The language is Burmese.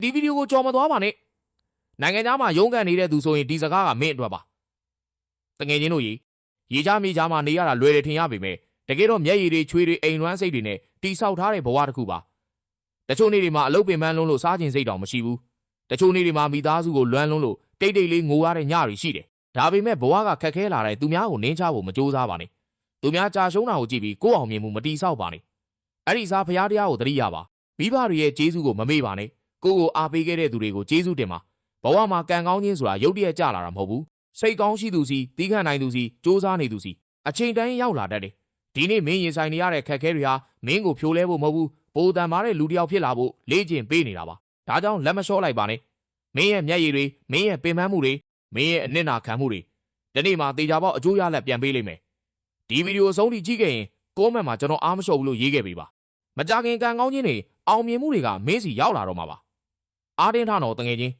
ဒီဗီဒီယိုကိုကြော်မသွားပါနဲ့နိုင်ငံသားမှာရုံးကန်နေတဲ့သူဆိုရင်ဒီစကားကမင်းအတွက်ပါတငယ်ချင်းတို့ရေချမြေချမှာနေရတာလွယ်တယ်ထင်ရပေမဲ့တကယ်တော့မျက်ရည်တွေချွေးတွေအိမ်လွမ်းစိတ်တွေနဲ့တိဆောက်ထားတဲ့ဘဝတစ်ခုပါတချို့နေ့တွေမှာအလုပ်ပင်ပန်းလုံးလို့စားခြင်းစိတ်တောင်မရှိဘူးတချို့နေ့တွေမှာမိသားစုကိုလွမ်းလုံးလို့တိတ်တိတ်လေးငိုရတဲ့ညတွေရှိတယ်ဒါပေမဲ့ဘဝကခက်ခဲလာတဲ့သူများကိုနင်းချဖို့မကြိုးစားပါနဲ့သူများကြာရှုံးတာကိုကြည့်ပြီးကိုယ့်အောင်မြင်မှုမတိဆောက်ပါနဲ့အဲ့ဒီစားဖရားတရားကိုသတိရပါမိဘတွေရဲ့ကျေးဇူးကိုမမေ့ပါနဲ့ကိုအားပေးခဲ့တဲ့သူတွေကိုကျေးဇူးတင်ပါဘဝမှာကံကောင်းခြင်းဆိုတာရုပ်တရက်ကြလာတာမဟုတ်ဘူးစိတ်ကောင်းရှိသူစီတီးခန့်နိုင်သူစီစူးစမ်းနေသူစီအချိန်တိုင်းရောက်လာတတ်တယ်ဒီနေ့မင်းရင်ဆိုင်နေရတဲ့ခက်ခဲတွေဟာမင်းကိုဖြိုလဲဖို့မဟုတ်ဘူးပိုတန်ပါတဲ့လူတစ်ယောက်ဖြစ်လာဖို့လေ့ကျင့်ပေးနေတာပါဒါကြောင့်လက်မလျှော့လိုက်ပါနဲ့မင်းရဲ့မျက်ရည်တွေမင်းရဲ့ပင်ပန်းမှုတွေမင်းရဲ့အနစ်နာခံမှုတွေဒီနေ့မှာတေချာပေါက်အကျိုးရလက်ပြန်ပေးလိမ့်မယ်ဒီဗီဒီယိုအဆုံးထိကြည့်ခဲ့ရင်ကိုမန့်မှာကျွန်တော်အားမလျှော့ဘူးလို့ရေးခဲ့ပေးပါမကြခင်ကံကောင်းခြင်းတွေအောင်မြင်မှုတွေကမင်းစီရောက်လာတော့မှာပါအားတင်းထားတော့တငယ်ချင်း